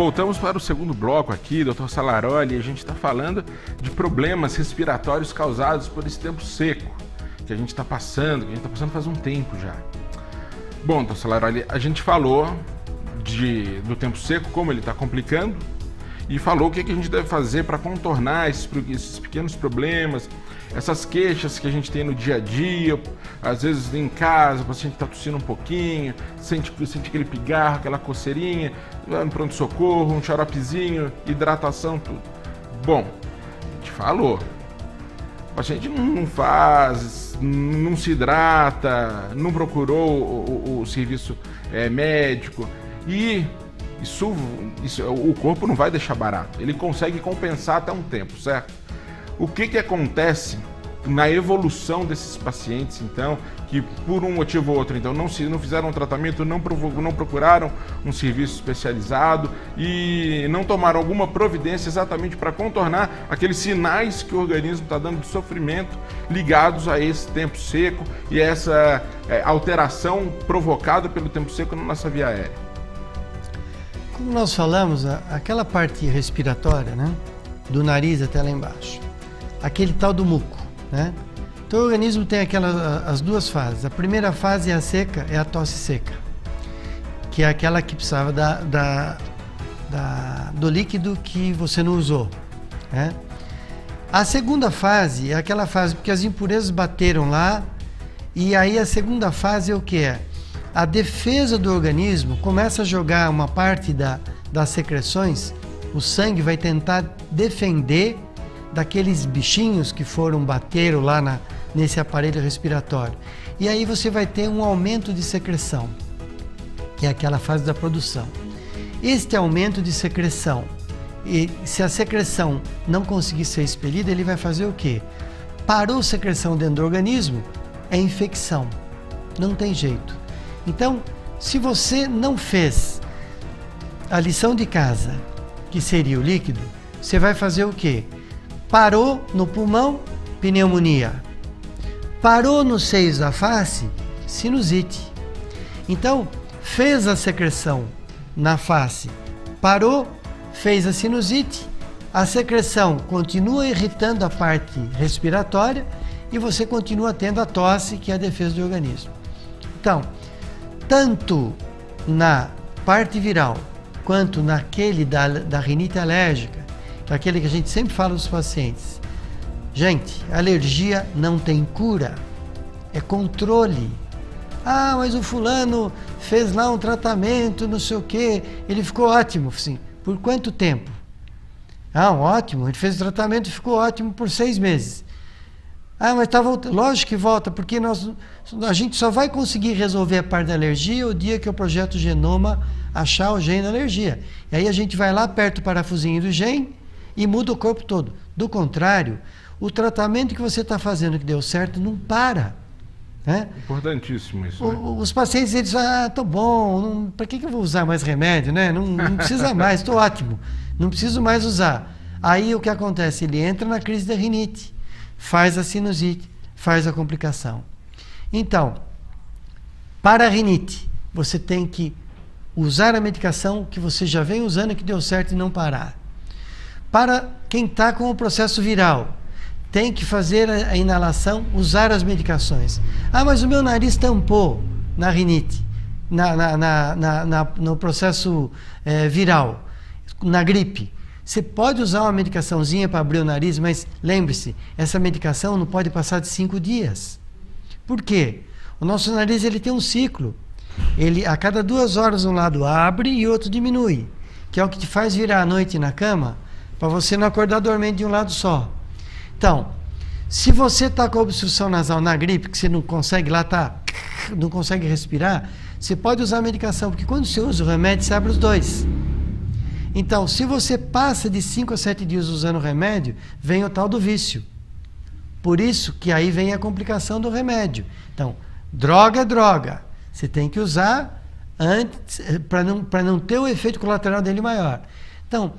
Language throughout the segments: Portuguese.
voltamos para o segundo bloco aqui, Dr. Salaroli, e a gente está falando de problemas respiratórios causados por esse tempo seco que a gente está passando, faz um tempo já. Bom, Dr. Salaroli, a gente falou do tempo seco, como ele está complicando, e falou o que a gente deve fazer para contornar esses pequenos problemas, essas queixas que a gente tem no dia a dia, às vezes em casa, o paciente está tossindo um pouquinho, sente aquele pigarro, aquela coceirinha, vai no pronto-socorro, um xaropezinho, hidratação, tudo. Bom, a gente falou, o paciente não faz, não se hidrata, não procurou o serviço médico e isso o corpo não vai deixar barato, ele consegue compensar até um tempo, certo? O que acontece na evolução desses pacientes, então, que por um motivo ou outro, então, não fizeram um tratamento, não procuraram um serviço especializado e não tomaram alguma providência exatamente para contornar aqueles sinais que o organismo está dando de sofrimento ligados a esse tempo seco e a essa alteração provocada pelo tempo seco na nossa via aérea? Como nós falamos, aquela parte respiratória, né, do nariz até lá embaixo, aquele tal do muco, né? Então o organismo tem as duas fases. A primeira fase é a seca, é a tosse seca, que é aquela que precisava do líquido que você não usou, né? A segunda fase é aquela fase porque as impurezas bateram lá, e aí a segunda fase é o que é? A defesa do organismo começa a jogar uma parte das secreções, o sangue vai tentar defender daqueles bichinhos que bateram lá nesse aparelho respiratório. E aí você vai ter um aumento de secreção, que é aquela fase da produção. Este aumento de secreção, e se a secreção não conseguir ser expelida, ele vai fazer o quê? Parou a secreção dentro do organismo, é infecção. Não tem jeito. Então, se você não fez a lição de casa, que seria o líquido, você vai fazer o quê? Parou no pulmão, pneumonia. Parou nos seios da face, sinusite. Então, fez a secreção na face, parou, fez a sinusite, a secreção continua irritando a parte respiratória e você continua tendo a tosse, que é a defesa do organismo. Então, tanto na parte viral, quanto naquele da rinite alérgica, aquele que a gente sempre fala dos pacientes. Gente, alergia não tem cura, é controle. Ah, mas o fulano fez lá um tratamento, não sei o quê, ele ficou ótimo. Sim, por quanto tempo? Ah, ótimo, ele fez o tratamento e ficou ótimo por 6 meses. Ah, mas está voltando. Lógico que volta, porque a gente só vai conseguir resolver a parte da alergia o dia que o projeto Genoma achar o gene da alergia. E aí a gente vai lá, aperta o parafusinho do gene e muda o corpo todo. Do contrário, o tratamento que você está fazendo que deu certo não para. Né? Importantíssimo isso. Né? Os pacientes eles falam, tô bom, para que eu vou usar mais remédio? Né? Não precisa mais, estou ótimo, não preciso mais usar. Aí o que acontece? Ele entra na crise da rinite, faz a sinusite, faz a complicação. Então, para a rinite, você tem que usar a medicação que você já vem usando, que deu certo, e não parar. Para quem está com o processo viral, tem que fazer a inalação, usar as medicações. Ah, mas o meu nariz tampou na rinite, no processo viral, na gripe. Você pode usar uma medicaçãozinha para abrir o nariz, mas lembre-se, essa medicação não pode passar de 5 dias. Por quê? O nosso nariz ele tem um ciclo. Ele, a cada 2 horas um lado abre e o outro diminui, que é o que te faz virar à noite na cama, para você não acordar dormente de um lado só. Então, se você está com obstrução nasal na gripe, que você não consegue não consegue respirar, você pode usar a medicação, porque quando você usa o remédio, você abre os dois. Então, se você passa de 5 a 7 dias usando o remédio, vem o tal do vício. Por isso que aí vem a complicação do remédio. Então, droga é droga. Você tem que usar antes, para não ter o efeito colateral dele maior. Então,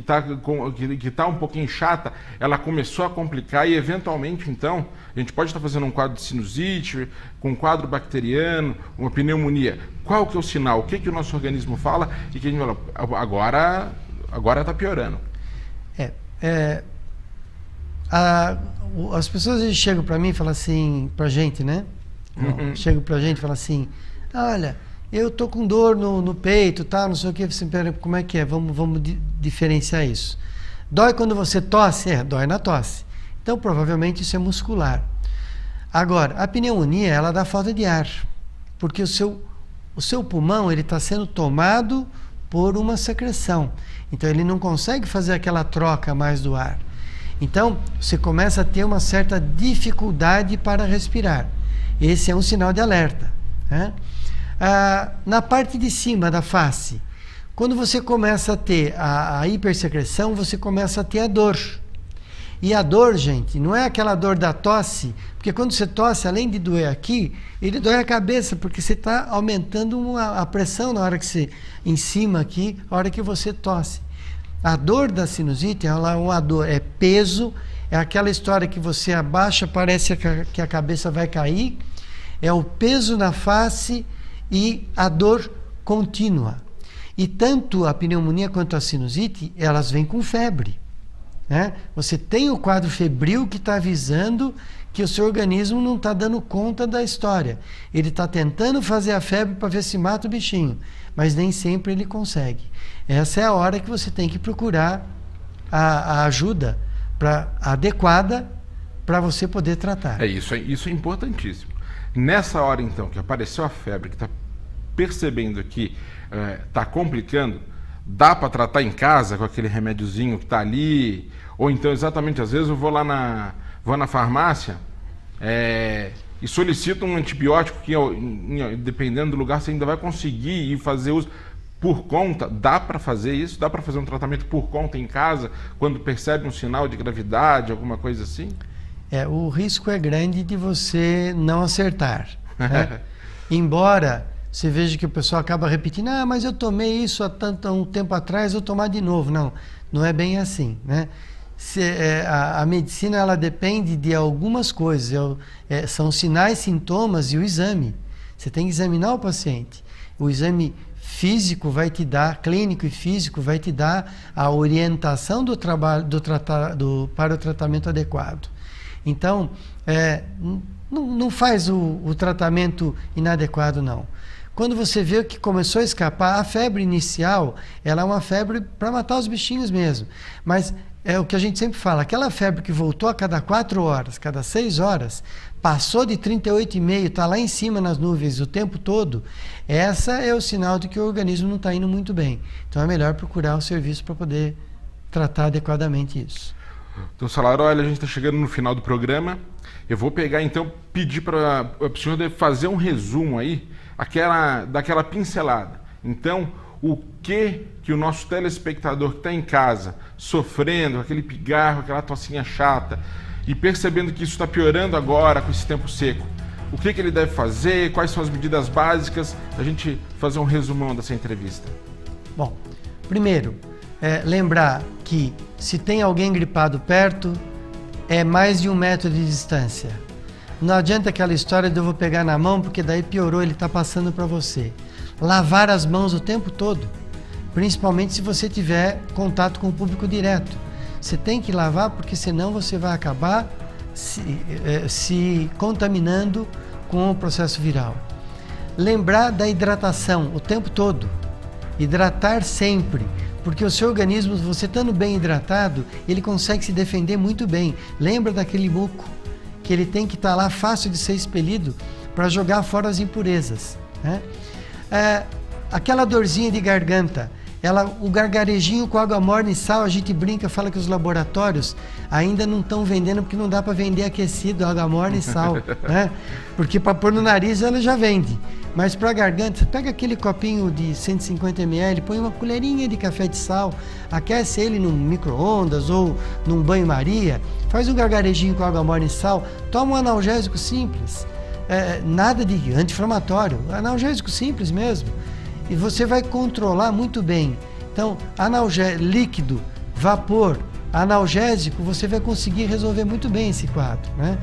que tá um pouquinho chata, ela começou a complicar e eventualmente então a gente pode estar fazendo um quadro de sinusite, com um quadro bacteriano, uma pneumonia. Qual que é o sinal? O que o nosso organismo fala e que a gente fala, agora está piorando? As pessoas chegam para mim e falam assim, pra gente, né? Chegam pra gente e falam assim, olha, eu tô com dor no peito, tá? Não sei o que. Você, pera, como é que é? Vamos diferenciar isso. Dói quando você tosse? Dói na tosse. Então, provavelmente, isso é muscular. Agora, a pneumonia, ela dá falta de ar. Porque o seu pulmão, ele está sendo tomado por uma secreção. Então, ele não consegue fazer aquela troca mais do ar. Então, você começa a ter uma certa dificuldade para respirar. Esse é um sinal de alerta, né? Na parte de cima da face, quando você começa a ter a hipersecreção, você começa a ter a dor. E a dor, gente, não é aquela dor da tosse, porque quando você tosse, além de doer aqui, ele dói a cabeça, porque você está aumentando a pressão na hora que você, em cima aqui, na hora que você tosse. A dor da sinusite é uma dor, é peso, é aquela história que você abaixa, parece que a cabeça vai cair, é o peso na face e a dor contínua. E tanto a pneumonia quanto a sinusite, elas vêm com febre, né? Você tem o quadro febril que está avisando que o seu organismo não está dando conta da história. Ele está tentando fazer a febre para ver se mata o bichinho, mas nem sempre ele consegue. Essa é a hora que você tem que procurar a ajuda adequada para você poder tratar. Isso é importantíssimo. Nessa hora, então, que apareceu a febre, que está percebendo que está complicando, dá para tratar em casa com aquele remédiozinho que está ali? Ou então, exatamente, às vezes eu vou na farmácia e solicito um antibiótico que, dependendo do lugar, você ainda vai conseguir ir fazer uso por conta. Dá para fazer isso? Dá para fazer um tratamento por conta em casa, quando percebe um sinal de gravidade, alguma coisa assim? O risco é grande de você não acertar, né? Embora você veja que o pessoal acaba repetindo, mas eu tomei isso há um tempo atrás, vou tomar de novo. Não é bem assim, né? A medicina, ela depende de algumas coisas, são sinais, sintomas e o exame. Você tem que examinar o paciente. O exame físico vai te dar, clínico e físico vai te dar a orientação para o tratamento adequado. Então, não faz o tratamento inadequado, não. Quando você vê que começou a escapar, a febre inicial, ela é uma febre para matar os bichinhos mesmo. Mas é o que a gente sempre fala, aquela febre que voltou a cada 4 horas, cada 6 horas, passou de 38,5, está lá em cima nas nuvens o tempo todo, essa é o sinal de que o organismo não está indo muito bem. Então é melhor procurar o serviço para poder tratar adequadamente isso. Então, Salário, olha, a gente está chegando no final do programa. Eu vou pegar, então, pedir para o senhor fazer um resumo aí, daquela pincelada. Então, o que o nosso telespectador que está em casa, sofrendo, aquele pigarro, aquela tossinha chata, e percebendo que isso está piorando agora com esse tempo seco, o que ele deve fazer, quais são as medidas básicas, a gente fazer um resumão dessa entrevista. Bom, primeiro, lembrar que se tem alguém gripado perto, é mais de 1 metro de distância. Não adianta aquela história de eu vou pegar na mão, porque daí piorou, ele está passando para você. Lavar as mãos o tempo todo, principalmente se você tiver contato com o público direto. Você tem que lavar, porque senão você vai acabar se contaminando com o processo viral. Lembrar da hidratação o tempo todo. Hidratar sempre. Porque o seu organismo, você estando bem hidratado, ele consegue se defender muito bem. Lembra daquele muco, que ele tem que estar lá fácil de ser expelido para jogar fora as impurezas, né? Aquela dorzinha de garganta, o gargarejinho com água morna e sal, a gente brinca, fala que os laboratórios ainda não estão vendendo, porque não dá para vender aquecido, água morna e sal, né? Porque para pôr no nariz ela já vende. Mas para a garganta, você pega aquele copinho de 150 ml, põe uma colherinha de café de sal, aquece ele num micro-ondas ou num banho-maria, faz um gargarejinho com água morna e sal, toma um analgésico simples, nada de anti-inflamatório, analgésico simples mesmo, e você vai controlar muito bem. Então, líquido, vapor, analgésico, você vai conseguir resolver muito bem esse quadro, né?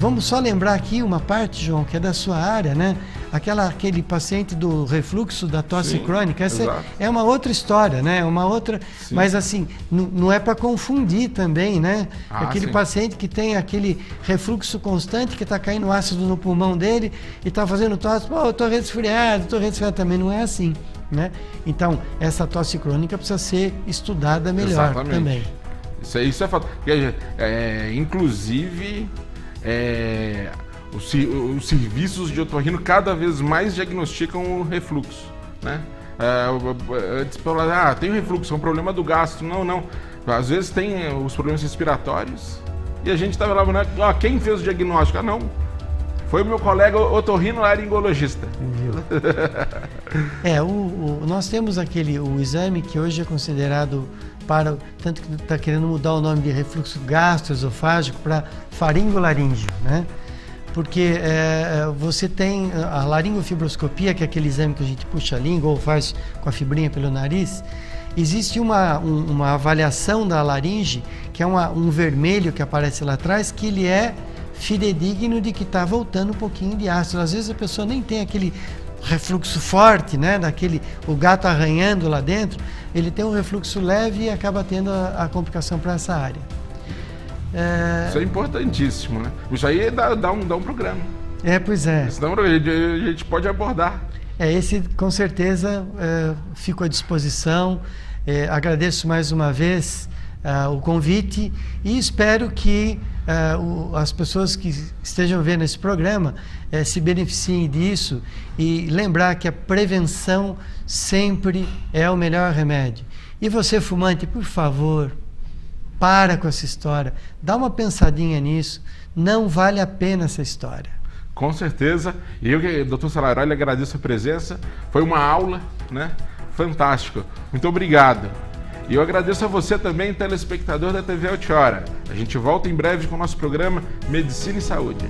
Vamos só lembrar aqui uma parte, João, que é da sua área, né? Aquele paciente do refluxo da tosse Sim, crônica, essa exato. é uma outra história, né? Uma outra, Sim. mas assim, não é para confundir também, né? Aquele Sim. paciente que tem aquele refluxo constante, que está caindo ácido no pulmão dele e está fazendo tosse, pô, eu estou resfriado, também não é assim, né? Então, essa tosse crônica precisa ser estudada melhor. Exatamente. Também. Isso é fato. Inclusive, os serviços de otorrino cada vez mais diagnosticam o refluxo, né? Tem refluxo, é um problema do gastro. Não. Às vezes tem os problemas respiratórios e a gente estava lá, quem fez o diagnóstico? Não. Foi o meu colega otorrinolaringologista. Nós temos o exame que hoje é considerado tanto que está querendo mudar o nome de refluxo gastroesofágico para faringolaríngeo, né? Porque você tem a laringofibroscopia, que é aquele exame que a gente puxa a língua ou faz com a fibrinha pelo nariz. Existe uma avaliação da laringe, que é um vermelho que aparece lá atrás, que ele é fidedigno de que está voltando um pouquinho de ácido. Às vezes a pessoa nem tem aquele refluxo forte, né? O gato arranhando lá dentro, ele tem um refluxo leve e acaba tendo a complicação para essa área. Isso é importantíssimo, né? Isso aí dá um programa. Pois é. Isso a gente pode abordar. Esse com certeza fico à disposição. Agradeço mais uma vez o convite e espero que as pessoas que estejam vendo esse programa se beneficiem disso e lembrar que a prevenção sempre é o melhor remédio. E você, fumante, por favor, para com essa história, dá uma pensadinha nisso, não vale a pena essa história. Com certeza, e eu, Dr. Salaroli, agradeço a presença, foi uma aula, né? Fantástico, muito obrigado. E eu agradeço a você também, telespectador da TV Altiora. A gente volta em breve com o nosso programa Medicina e Saúde.